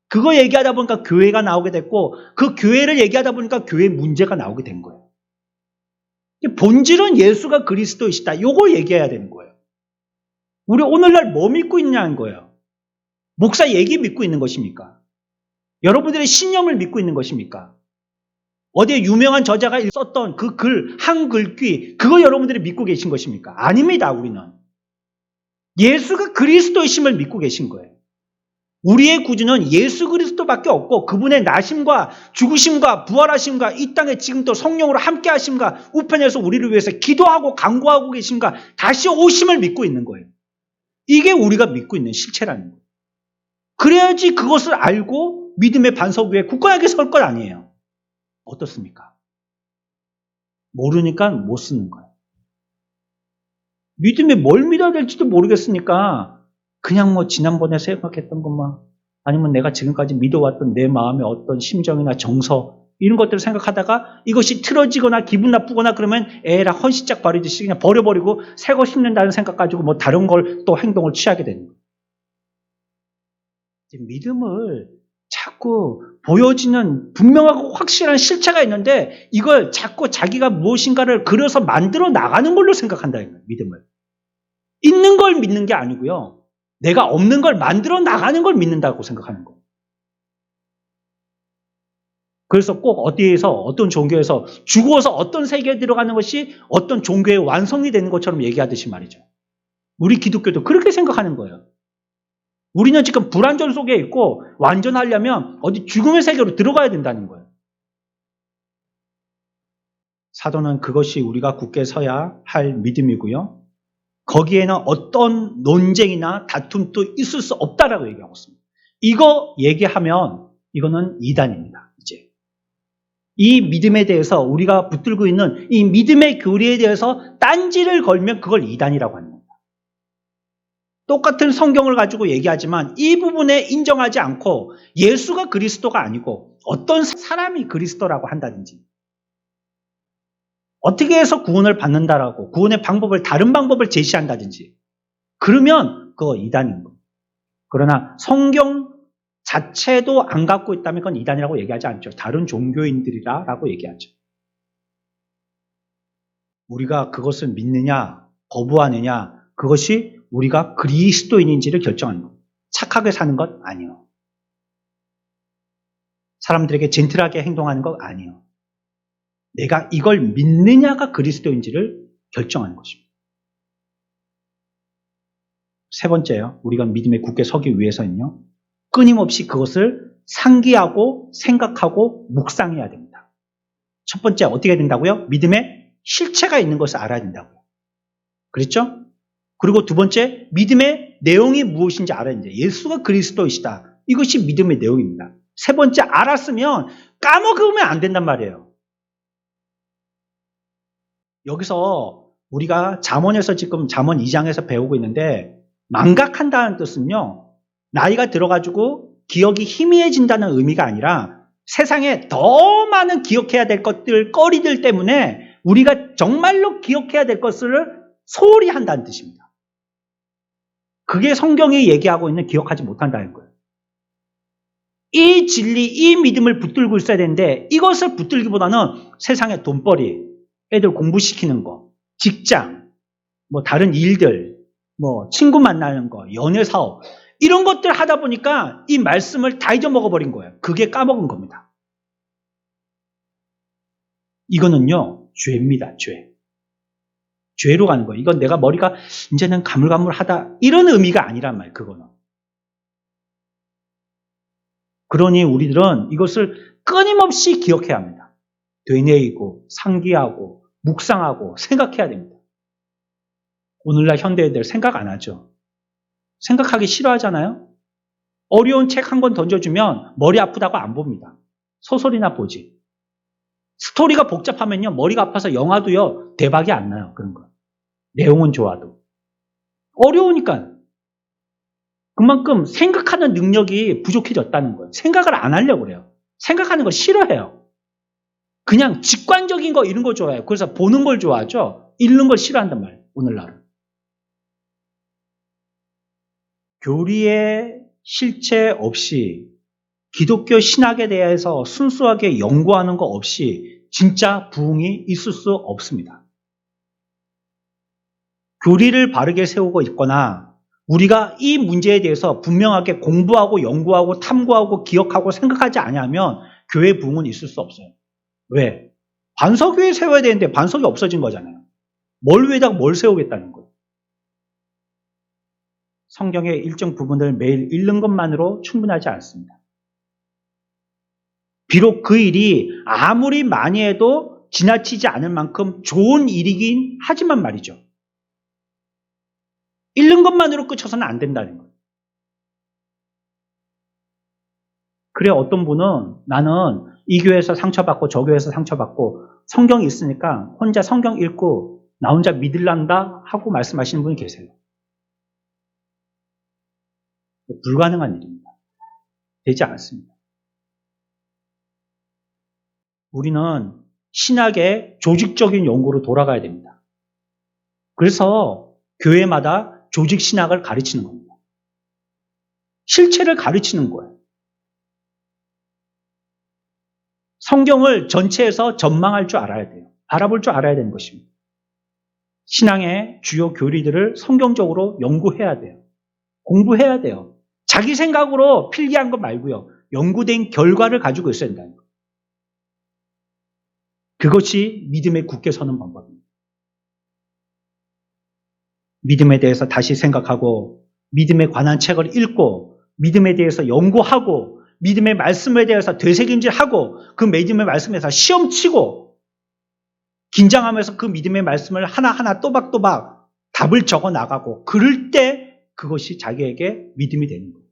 Speaker 1: 그거 얘기하다 보니까 교회가 나오게 됐고 그 교회를 얘기하다 보니까 교회 문제가 나오게 된 거예요. 본질은 예수가 그리스도이시다. 이걸 얘기해야 되는 거예요. 우리 오늘날 뭐 믿고 있냐는 거예요. 목사 얘기 믿고 있는 것입니까? 여러분들의 신념을 믿고 있는 것입니까? 어디에 유명한 저자가 썼던 그 글, 한 글귀, 그거 여러분들이 믿고 계신 것입니까? 아닙니다, 우리는. 예수가 그리스도이심을 믿고 계신 거예요. 우리의 구주는 예수 그리스도밖에 없고 그분의 나심과 죽으심과 부활하심과 이 땅에 지금도 성령으로 함께 하심과 우편에서 우리를 위해서 기도하고 간구하고 계심과 다시 오심을 믿고 있는 거예요. 이게 우리가 믿고 있는 실체라는 거예요. 그래야지 그것을 알고 믿음의 반석 위에 굳건하게 설 것 아니에요. 어떻습니까? 모르니까 못 쓰는 거예요. 믿음에 뭘 믿어야 될지도 모르겠으니까 그냥 뭐 지난번에 생각했던 것만 아니면 내가 지금까지 믿어왔던 내 마음의 어떤 심정이나 정서 이런 것들을 생각하다가 이것이 틀어지거나 기분 나쁘거나 그러면 에라 헌시짝 버리듯이 그냥 버려버리고 새 거 심는다는 생각 가지고 뭐 다른 걸 또 행동을 취하게 되는 거예요. 믿음을 자꾸 보여지는 분명하고 확실한 실체가 있는데 이걸 자꾸 자기가 무엇인가를 그려서 만들어 나가는 걸로 생각한다는 거예요. 믿음을. 있는 걸 믿는 게 아니고요. 내가 없는 걸 만들어 나가는 걸 믿는다고 생각하는 거예요. 그래서 꼭 어디에서 어떤 종교에서 죽어서 어떤 세계에 들어가는 것이 어떤 종교의 완성이 되는 것처럼 얘기하듯이 말이죠. 우리 기독교도 그렇게 생각하는 거예요. 우리는 지금 불완전 속에 있고 완전하려면 어디 죽음의 세계로 들어가야 된다는 거예요. 사도는 그것이 우리가 굳게 서야 할 믿음이고요. 거기에는 어떤 논쟁이나 다툼도 있을 수 없다라고 얘기하고 있습니다. 이거 얘기하면 이거는 이단입니다. 이제 이 믿음에 대해서 우리가 붙들고 있는 이 믿음의 교리에 대해서 딴지를 걸면 그걸 이단이라고 하는 겁니다. 똑같은 성경을 가지고 얘기하지만 이 부분에 인정하지 않고 예수가 그리스도가 아니고 어떤 사람이 그리스도라고 한다든지 어떻게 해서 구원을 받는다라고 구원의 방법을 다른 방법을 제시한다든지 그러면 그거 이단인 겁니다. 그러나 성경 자체도 안 갖고 있다면 그건 이단이라고 얘기하지 않죠. 다른 종교인들이라고 얘기하죠. 우리가 그것을 믿느냐 거부하느냐 그것이 우리가 그리스도인인지를 결정하는 겁니다. 착하게 사는 것 아니요. 사람들에게 젠틀하게 행동하는 것 아니요. 내가 이걸 믿느냐가 그리스도인지를 결정하는 것입니다. 세 번째요. 우리가 믿음에 굳게 서기 위해서는요. 끊임없이 그것을 상기하고 생각하고 묵상해야 됩니다. 첫 번째 어떻게 해야 된다고요? 믿음에 실체가 있는 것을 알아야 된다고요. 그랬죠? 그리고 두 번째 믿음의 내용이 무엇인지 알아야 됩니다. 예수가 그리스도이시다. 이것이 믿음의 내용입니다. 세 번째 알았으면 까먹으면 안 된단 말이에요. 여기서 우리가 잠언에서 지금 잠언 2장에서 배우고 있는데 망각한다는 뜻은요. 나이가 들어가지고 기억이 희미해진다는 의미가 아니라 세상에 더 많은 기억해야 될 것들, 거리들 때문에 우리가 정말로 기억해야 될 것을 소홀히 한다는 뜻입니다. 그게 성경이 얘기하고 있는 기억하지 못한다는 거예요. 이 진리, 이 믿음을 붙들고 있어야 되는데 이것을 붙들기보다는 세상의 돈벌이, 애들 공부시키는 거, 직장, 뭐 다른 일들, 뭐 친구 만나는 거, 연애 사업 이런 것들 하다 보니까 이 말씀을 다 잊어먹어버린 거예요. 그게 까먹은 겁니다. 이거는요, 죄입니다, 죄. 죄로 가는 거예요. 이건 내가 머리가 이제는 가물가물하다 이런 의미가 아니란 말이에요. 그거는. 그러니 우리들은 이것을 끊임없이 기억해야 합니다. 되뇌이고 상기하고 묵상하고 생각해야 됩니다. 오늘날 현대인들 생각 안 하죠. 생각하기 싫어하잖아요. 어려운 책 한 권 던져주면 머리 아프다고 안 봅니다. 소설이나 보지. 스토리가 복잡하면요 머리가 아파서 영화도요 대박이 안 나요. 그런 거. 내용은 좋아도. 어려우니까. 그만큼 생각하는 능력이 부족해졌다는 거예요. 생각을 안 하려고 그래요. 생각하는 거 싫어해요. 그냥 직관적인 거 이런 거 좋아해요. 그래서 보는 걸 좋아하죠. 읽는 걸 싫어한단 말이에요. 오늘날은. 교리의 실체 없이 기독교 신학에 대해서 순수하게 연구하는 거 없이 진짜 부흥이 있을 수 없습니다. 교리를 바르게 세우고 있거나 우리가 이 문제에 대해서 분명하게 공부하고 연구하고 탐구하고 기억하고 생각하지 않으면 교회 부흥은 있을 수 없어요. 왜? 반석위에 세워야 되는데 반석이 없어진 거잖아요. 뭘 위에다가 뭘 세우겠다는 거예요. 성경의 일정 부분을 매일 읽는 것만으로 충분하지 않습니다. 비록 그 일이 아무리 많이 해도 지나치지 않을 만큼 좋은 일이긴 하지만 말이죠. 읽는 것만으로 끝쳐서는 안 된다는 거예요. 그래 어떤 분은 나는 이 교회에서 상처받고 저 교회에서 상처받고 성경이 있으니까 혼자 성경 읽고 나 혼자 믿을란다 하고 말씀하시는 분이 계세요. 불가능한 일입니다. 되지 않습니다. 우리는 신학의 조직적인 연구로 돌아가야 됩니다. 그래서 교회마다 조직 신학을 가르치는 겁니다. 실체를 가르치는 거예요. 성경을 전체에서 전망할 줄 알아야 돼요. 바라볼 줄 알아야 되는 것입니다. 신앙의 주요 교리들을 성경적으로 연구해야 돼요. 공부해야 돼요. 자기 생각으로 필기한 것 말고요. 연구된 결과를 가지고 있어야 된다는 거예요. 그것이 믿음에 굳게 서는 방법입니다. 믿음에 대해서 다시 생각하고 믿음에 관한 책을 읽고 믿음에 대해서 연구하고 믿음의 말씀에 대해서 되새김질하고 그 믿음의 말씀에서 시험치고 긴장하면서 그 믿음의 말씀을 하나하나 또박또박 답을 적어 나가고 그럴 때 그것이 자기에게 믿음이 되는 거예요.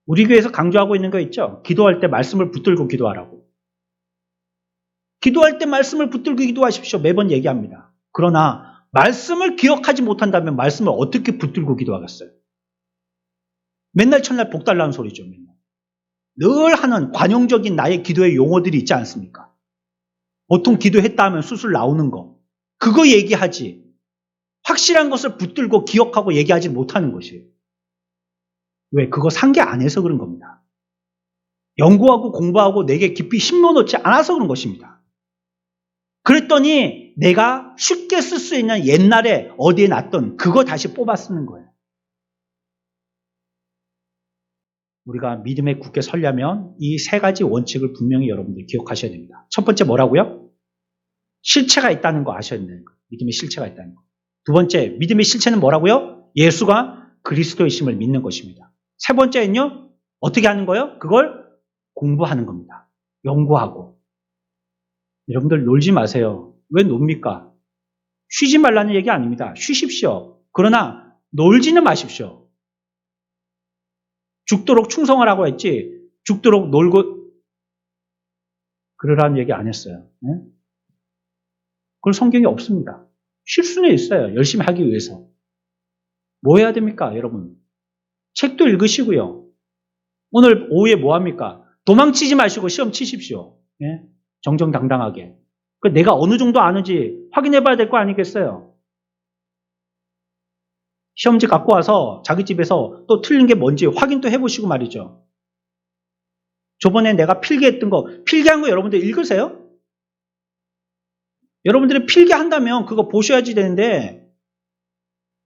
Speaker 1: 우리 교회에서 강조하고 있는 거 있죠? 기도할 때 말씀을 붙들고 기도하라고. 기도할 때 말씀을 붙들고 기도하십시오. 매번 얘기합니다. 그러나 말씀을 기억하지 못한다면 말씀을 어떻게 붙들고 기도하겠어요? 맨날 첫날 복 달라는 소리죠. 맨날. 늘 하는 관용적인 나의 기도의 용어들이 있지 않습니까? 보통 기도했다 하면 수술 나오는 거. 그거 얘기하지. 확실한 것을 붙들고 기억하고 얘기하지 못하는 것이에요. 왜? 그거 상계 안 해서 그런 겁니다. 연구하고 공부하고 내게 깊이 심어놓지 않아서 그런 것입니다. 그랬더니 내가 쉽게 쓸 수 있는 옛날에 어디에 놨던 그거 다시 뽑아 쓰는 거예요. 우리가 믿음에 굳게 서려면 이 세 가지 원칙을 분명히 여러분들이 기억하셔야 됩니다. 첫 번째 뭐라고요? 실체가 있다는 거 아셔야 된다는 거예요. 믿음의 실체가 있다는 거. 두 번째, 믿음의 실체는 뭐라고요? 예수가 그리스도이심을 믿는 것입니다. 세 번째는요, 어떻게 하는 거예요? 그걸 공부하는 겁니다. 연구하고. 여러분들 놀지 마세요. 왜 놉니까? 쉬지 말라는 얘기 아닙니다. 쉬십시오. 그러나 놀지는 마십시오. 죽도록 충성하라고 했지 죽도록 놀고 그러라는 얘기 안 했어요. 네? 그건 성경에 없습니다. 쉴 수는 있어요. 열심히 하기 위해서. 뭐 해야 됩니까, 여러분? 책도 읽으시고요. 오늘 오후에 뭐 합니까? 도망치지 마시고 시험 치십시오. 예? 정정당당하게. 내가 어느 정도 아는지 확인해 봐야 될 거 아니겠어요? 시험지 갖고 와서 자기 집에서 또 틀린 게 뭔지 확인도 해보시고 말이죠. 저번에 내가 필기했던 거, 필기한 거 여러분들 읽으세요? 여러분들이 필기한다면 그거 보셔야지 되는데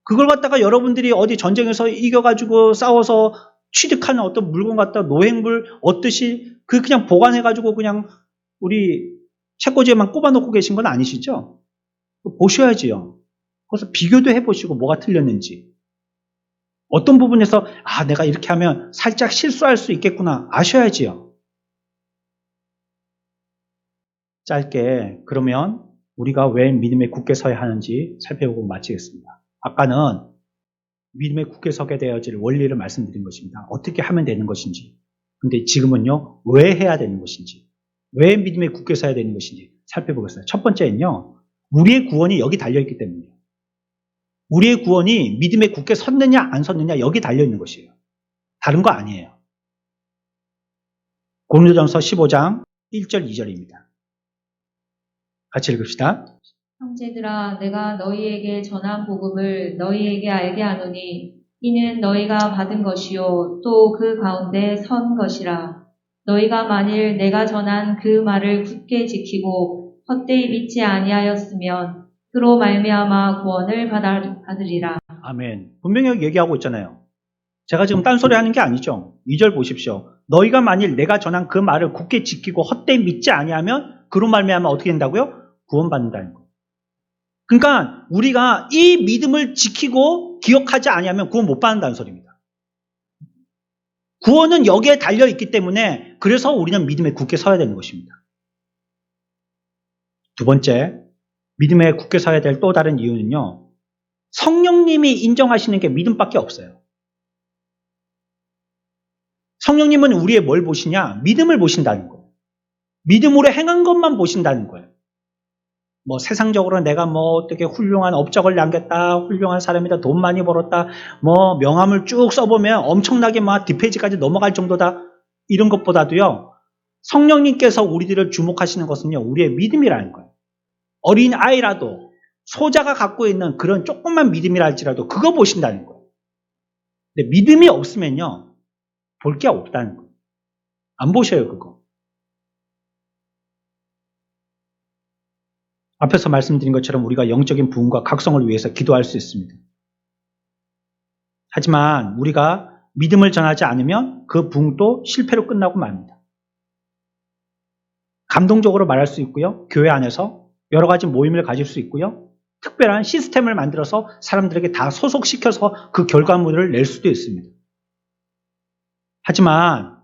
Speaker 1: 그걸 갖다가 여러분들이 어디 전쟁에서 이겨가지고 싸워서 취득하는 어떤 물건 갖다 노획물 얻듯이 그 그냥 보관해가지고 그냥 우리 책꽂이에만 꼽아놓고 계신 건 아니시죠? 보셔야지요. 그래서 비교도 해보시고 뭐가 틀렸는지. 어떤 부분에서 내가 이렇게 하면 살짝 실수할 수 있겠구나 아셔야지요. 짧게 그러면 우리가 왜 믿음에 굳게 서야 하는지 살펴보고 마치겠습니다. 아까는 믿음에 굳게 서게 되어질 원리를 말씀드린 것입니다. 어떻게 하면 되는 것인지. 근데 지금은요, 왜 해야 되는 것인지, 왜 믿음에 굳게 서야 되는 것인지 살펴보겠습니다. 첫 번째는요, 우리의 구원이 여기 달려있기 때문이에요. 우리의 구원이 믿음에 굳게 섰느냐 안 섰느냐 여기 달려있는 것이에요. 다른 거 아니에요. 고린도전서 15장 1절 2절입니다. 같이 읽읍시다.
Speaker 2: 형제들아, 내가 너희에게 전한 복음을 너희에게 알게 하노니 이는 너희가 받은 것이요 또 그 가운데 선 것이라. 너희가 만일 내가 전한 그 말을 굳게 지키고 헛되이 믿지 아니하였으면 그로 말미암아 구원을 받으리라.
Speaker 1: 아멘. 분명히 여기 얘기하고 있잖아요. 제가 지금 딴소리 하는 게 아니죠. 2절 보십시오. 너희가 만일 내가 전한 그 말을 굳게 지키고 헛되이 믿지 아니하면 그로 말미암아 어떻게 된다고요? 구원받는다는 거예요. 그러니까 우리가 이 믿음을 지키고 기억하지 아니하면 구원 못 받는다는 소리입니다. 구원은 여기에 달려있기 때문에 그래서 우리는 믿음에 굳게 서야 되는 것입니다. 두 번째, 믿음에 굳게 서야 될 또 다른 이유는요. 성령님이 인정하시는 게 믿음밖에 없어요. 성령님은 우리의 뭘 보시냐? 믿음을 보신다는 거예요. 믿음으로 행한 것만 보신다는 거예요. 뭐 세상적으로 내가 뭐 어떻게 훌륭한 업적을 남겼다, 훌륭한 사람이다, 돈 많이 벌었다, 뭐 명함을 쭉 써보면 엄청나게 막 뒷페이지까지 넘어갈 정도다. 이런 것보다도요, 성령님께서 우리들을 주목하시는 것은요, 우리의 믿음이라는 거예요. 어린 아이라도 소자가 갖고 있는 그런 조그만 믿음이라 할지라도 그거 보신다는 거예요. 근데 믿음이 없으면요, 볼 게 없다는 거예요. 안 보셔요, 그거. 앞에서 말씀드린 것처럼 우리가 영적인 부흥과 각성을 위해서 기도할 수 있습니다. 하지만 우리가 믿음을 전하지 않으면 그 부흥도 실패로 끝나고 맙니다. 감동적으로 말할 수 있고요. 교회 안에서 여러 가지 모임을 가질 수 있고요. 특별한 시스템을 만들어서 사람들에게 다 소속시켜서 그 결과물을 낼 수도 있습니다. 하지만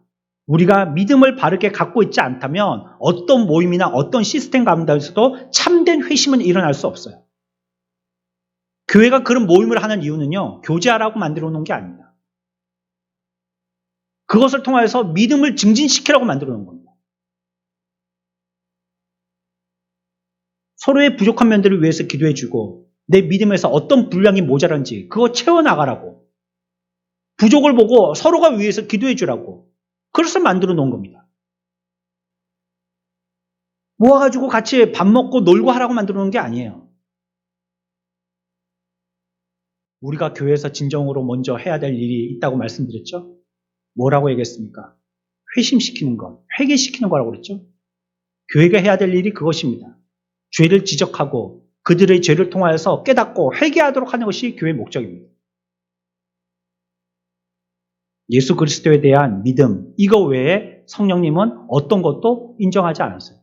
Speaker 1: 우리가 믿음을 바르게 갖고 있지 않다면 어떤 모임이나 어떤 시스템 가운데서도 참된 회심은 일어날 수 없어요. 교회가 그런 모임을 하는 이유는요, 교제하라고 만들어 놓은 게 아닙니다. 그것을 통해서 믿음을 증진시키라고 만들어 놓은 겁니다. 서로의 부족한 면들을 위해서 기도해주고 내 믿음에서 어떤 분량이 모자란지 그거 채워나가라고, 부족을 보고 서로가 위해서 기도해주라고, 그래서 만들어 놓은 겁니다. 모아가지고 같이 밥 먹고 놀고 하라고 만들어 놓은 게 아니에요. 우리가 교회에서 진정으로 먼저 해야 될 일이 있다고 말씀드렸죠? 뭐라고 얘기했습니까? 회심시키는 것, 회개시키는 거라고 그랬죠? 교회가 해야 될 일이 그것입니다. 죄를 지적하고 그들의 죄를 통하여서 깨닫고 회개하도록 하는 것이 교회의 목적입니다. 예수 그리스도에 대한 믿음, 이거 외에 성령님은 어떤 것도 인정하지 않았어요.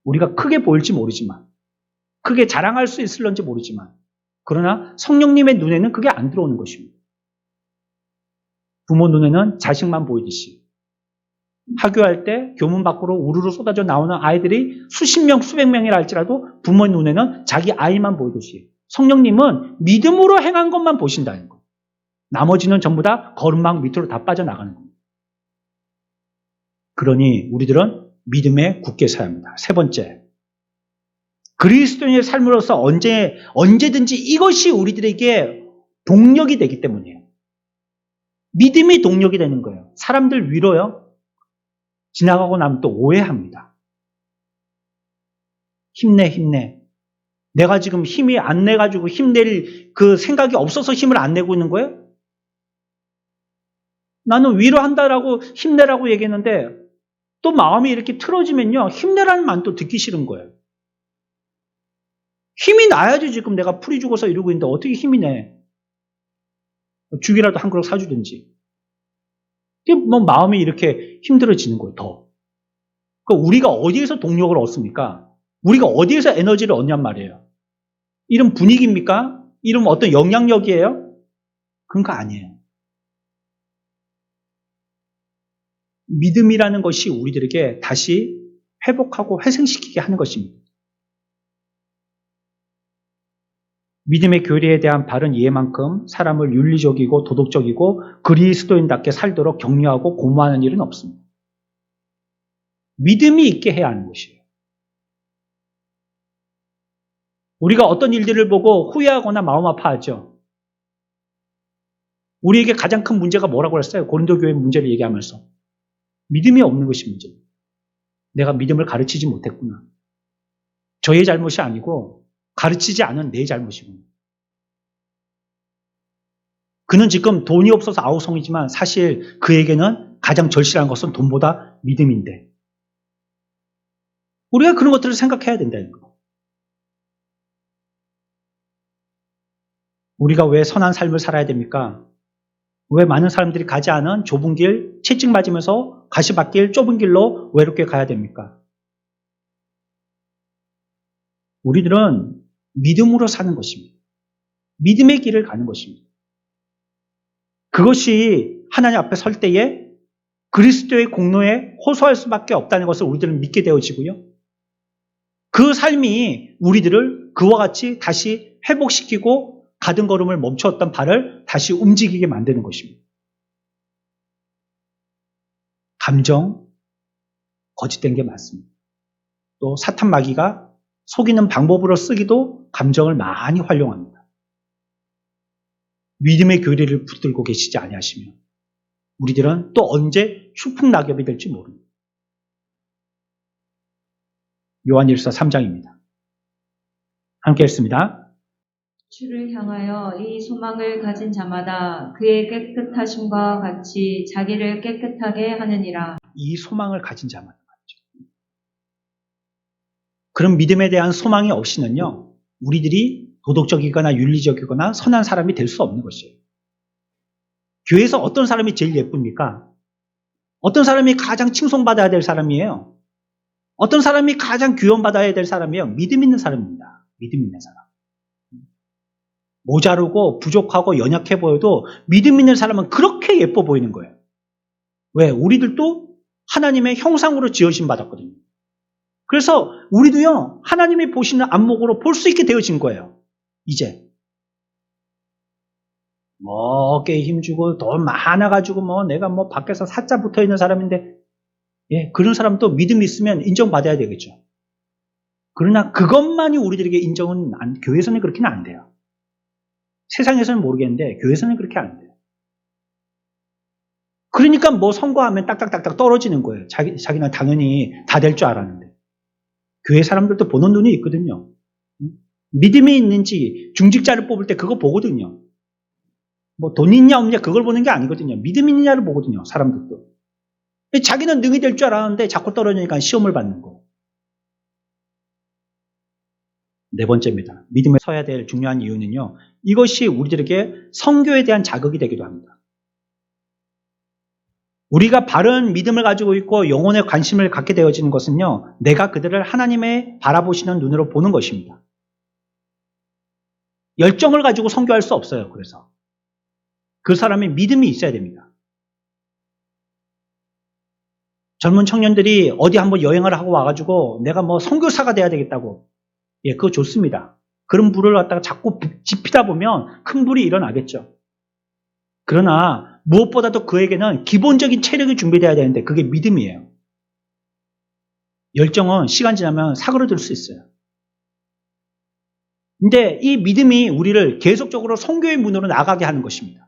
Speaker 1: 우리가 크게 보일지 모르지만, 크게 자랑할 수 있을런지 모르지만, 그러나 성령님의 눈에는 그게 안 들어오는 것입니다. 부모 눈에는 자식만 보이듯이, 학교할 때 교문 밖으로 우르르 쏟아져 나오는 아이들이 수십 명, 수백 명이라 할지라도 부모의 눈에는 자기 아이만 보이듯이, 성령님은 믿음으로 행한 것만 보신다는 거예요. 나머지는 전부 다 거름망 밑으로 다 빠져나가는 겁니다. 그러니 우리들은 믿음에 굳게 서야 합니다. 세 번째, 그리스도인의 삶으로서 언제든지 이것이 우리들에게 동력이 되기 때문이에요. 믿음이 동력이 되는 거예요. 사람들 위로요, 지나가고 나면 또 오해합니다. 힘내. 내가 지금 힘이 안 내가지고 힘낼 그 생각이 없어서 힘을 안 내고 있는 거예요? 나는 위로한다라고 힘내라고 얘기했는데 또 마음이 이렇게 틀어지면요, 힘내라는 말 또 듣기 싫은 거예요. 힘이 나야지. 지금 내가 풀이 죽어서 이러고 있는데 어떻게 힘이 내? 죽이라도 한 그릇 사주든지. 뭐 마음이 이렇게 힘들어지는 거예요, 더. 그러니까 우리가 어디에서 동력을 얻습니까? 우리가 어디에서 에너지를 얻냔 말이에요. 이런 분위기입니까? 이런 어떤 영향력이에요? 그런 거 아니에요. 믿음이라는 것이 우리들에게 다시 회복하고 회생시키게 하는 것입니다. 믿음의 교리에 대한 바른 이해만큼 사람을 윤리적이고 도덕적이고 그리스도인답게 살도록 격려하고 고무하는 일은 없습니다. 믿음이 있게 해야 하는 것이에요. 우리가 어떤 일들을 보고 후회하거나 마음 아파하죠. 우리에게 가장 큰 문제가 뭐라고 했어요? 고린도 교회 문제를 얘기하면서. 믿음이 없는 것이 문제입니다. 내가 믿음을 가르치지 못했구나. 저의 잘못이 아니고 가르치지 않은 내 잘못이구나. 그는 지금 돈이 없어서 아우성이지만 사실 그에게는 가장 절실한 것은 돈보다 믿음인데, 우리가 그런 것들을 생각해야 된다는 거예요. 우리가 왜 선한 삶을 살아야 됩니까? 왜 많은 사람들이 가지 않은 좁은 길, 채찍 맞으면서 가시밭길, 좁은 길로 외롭게 가야 됩니까? 우리들은 믿음으로 사는 것입니다. 믿음의 길을 가는 것입니다. 그것이 하나님 앞에 설 때에 그리스도의 공로에 호소할 수밖에 없다는 것을 우리들은 믿게 되어지고요. 그 삶이 우리들을 그와 같이 다시 회복시키고 가던 걸음을 멈추었던 발을 다시 움직이게 만드는 것입니다. 감정, 거짓된 게 많습니다. 또 사탄 마귀가 속이는 방법으로 쓰기도 감정을 많이 활용합니다. 믿음의 교리를 붙들고 계시지 아니하시면 우리들은 또 언제 추풍낙엽이 될지 모릅니다. 요한일서 3장입니다. 함께 읽습니다.
Speaker 2: 주를 향하여 이 소망을 가진 자마다 그의 깨끗하심과 같이 자기를 깨끗하게 하느니라.
Speaker 1: 이 소망을 가진 자마다 말이죠. 그런 믿음에 대한 소망이 없이는요, 우리들이 도덕적이거나 윤리적이거나 선한 사람이 될 수 없는 것이에요. 교회에서 어떤 사람이 제일 예쁩니까? 어떤 사람이 가장 칭송받아야 될 사람이에요? 어떤 사람이 가장 귀염받아야 될 사람이에요? 믿음 있는 사람입니다. 믿음 있는 사람. 모자르고 부족하고 연약해 보여도 믿음 있는 사람은 그렇게 예뻐 보이는 거예요. 왜? 우리들도 하나님의 형상으로 지으심 받았거든요. 그래서 우리도요, 하나님이 보시는 안목으로 볼 수 있게 되어진 거예요. 이제. 어깨에 힘주고 돈 많아가지고 내가 밖에서 사자 붙어 있는 사람인데, 예, 그런 사람도 믿음이 있으면 인정받아야 되겠죠. 그러나 그것만이 우리들에게 인정은 교회에서는 그렇게는 안 돼요. 세상에서는 모르겠는데 교회에서는 그렇게 안 돼요. 그러니까 선거하면 딱딱딱딱 떨어지는 거예요. 자기는 당연히 다 될 줄 알았는데. 교회 사람들도 보는 눈이 있거든요. 믿음이 있는지 중직자를 뽑을 때 그거 보거든요. 돈 있냐 없냐 그걸 보는 게 아니거든요. 믿음 있느냐를 보거든요. 사람들도. 자기는 능히 될 줄 알았는데 자꾸 떨어지니까 시험을 받는 거예요. 네 번째입니다. 믿음에 서야 될 중요한 이유는요. 이것이 우리들에게 선교에 대한 자극이 되기도 합니다. 우리가 바른 믿음을 가지고 있고 영혼에 관심을 갖게 되어지는 것은요. 내가 그들을 하나님의 바라보시는 눈으로 보는 것입니다. 열정을 가지고 선교할 수 없어요. 그래서 그 사람의 믿음이 있어야 됩니다. 젊은 청년들이 어디 한번 여행을 하고 와가지고 내가 선교사가 돼야 되겠다고. 예, 그거 좋습니다. 그런 불을 갖다가 자꾸 지피다 보면 큰 불이 일어나겠죠. 그러나 무엇보다도 그에게는 기본적인 체력이 준비되어야 되는데 그게 믿음이에요. 열정은 시간 지나면 사그러들 수 있어요. 근데 이 믿음이 우리를 계속적으로 선교의 문으로 나가게 하는 것입니다.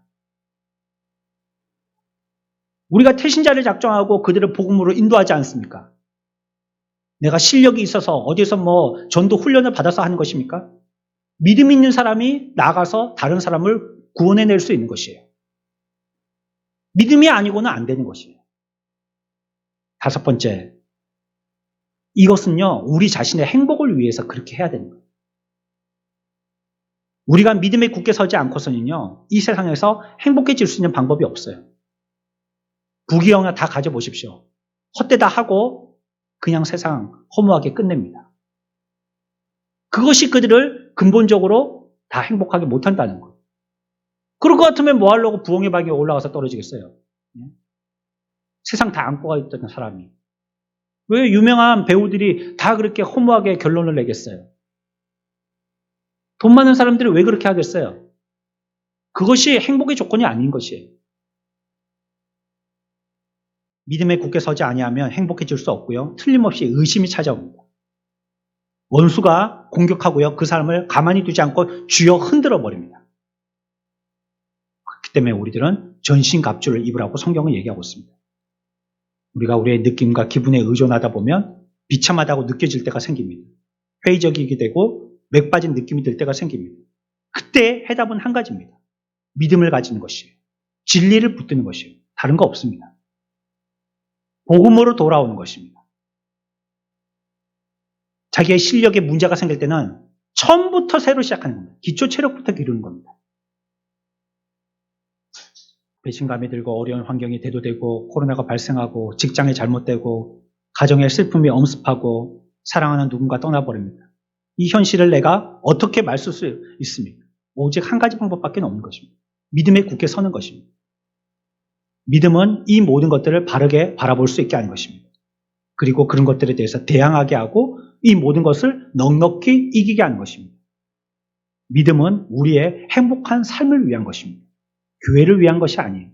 Speaker 1: 우리가 태신자를 작정하고 그들을 복음으로 인도하지 않습니까? 내가 실력이 있어서 어디서 전도 훈련을 받아서 하는 것입니까? 믿음 있는 사람이 나가서 다른 사람을 구원해낼 수 있는 것이에요. 믿음이 아니고는 안 되는 것이에요. 다섯 번째, 이것은요, 우리 자신의 행복을 위해서 그렇게 해야 되는 거예요. 우리가 믿음에 굳게 서지 않고서는요, 이 세상에서 행복해질 수 있는 방법이 없어요. 부귀영화 다 가져보십시오. 헛되다 하고 그냥 세상 허무하게 끝냅니다. 그것이 그들을 근본적으로 다 행복하게 못한다는 거예요. 그럴 것 같으면 뭐 하려고 부엉이 방에 올라가서 떨어지겠어요? 세상 다 안고 있던 사람이. 왜 유명한 배우들이 다 그렇게 허무하게 결론을 내겠어요? 돈 많은 사람들이 왜 그렇게 하겠어요? 그것이 행복의 조건이 아닌 것이에요. 믿음에 굳게 서지 아니하면 행복해질 수 없고요. 틀림없이 의심이 찾아옵니다. 원수가 공격하고요. 그 사람을 가만히 두지 않고 쥐어 흔들어 버립니다. 그렇기 때문에 우리들은 전신갑주를 입으라고 성경은 얘기하고 있습니다. 우리가 우리의 느낌과 기분에 의존하다 보면 비참하다고 느껴질 때가 생깁니다. 회의적이게 되고 맥 빠진 느낌이 들 때가 생깁니다. 그때 해답은 한 가지입니다. 믿음을 가지는 것이에요. 진리를 붙드는 것이에요. 다른 거 없습니다. 복음으로 돌아오는 것입니다. 자기의 실력에 문제가 생길 때는 처음부터 새로 시작하는 겁니다. 기초 체력부터 기르는 겁니다. 배신감이 들고 어려운 환경이 대두되고 코로나가 발생하고 직장이 잘못되고 가정의 슬픔이 엄습하고 사랑하는 누군가 떠나버립니다. 이 현실을 내가 어떻게 맞설 수 있습니까? 오직 한 가지 방법밖에 없는 것입니다. 믿음에 굳게 서는 것입니다. 믿음은 이 모든 것들을 바르게 바라볼 수 있게 하는 것입니다. 그리고 그런 것들에 대해서 대항하게 하고 이 모든 것을 넉넉히 이기게 하는 것입니다. 믿음은 우리의 행복한 삶을 위한 것입니다. 교회를 위한 것이 아니에요.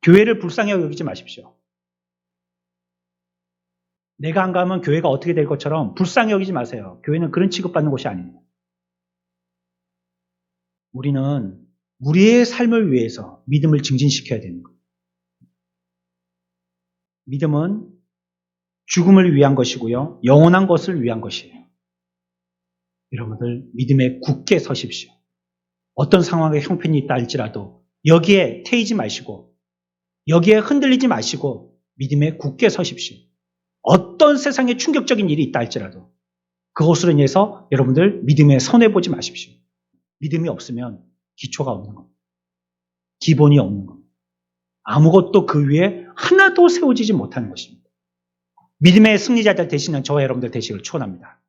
Speaker 1: 교회를 불쌍히 여기지 마십시오. 내가 안 가면 교회가 어떻게 될 것처럼 불쌍히 여기지 마세요. 교회는 그런 취급받는 곳이 아닙니다. 우리는 우리의 삶을 위해서 믿음을 증진시켜야 되는 거예요. 믿음은 죽음을 위한 것이고요. 영원한 것을 위한 것이에요. 여러분들 믿음에 굳게 서십시오. 어떤 상황에 형편이 있다 할지라도 여기에 태이지 마시고 여기에 흔들리지 마시고 믿음에 굳게 서십시오. 어떤 세상에 충격적인 일이 있다 할지라도 그것으로 인해서 여러분들 믿음에 손해보지 마십시오. 믿음이 없으면 기초가 없는 겁니다. 기본이 없는 겁니다. 아무것도 그 위에 하나도 세워지지 못하는 것입니다. 믿음의 승리자들 되시는 저와 여러분들 되시길 축원합니다.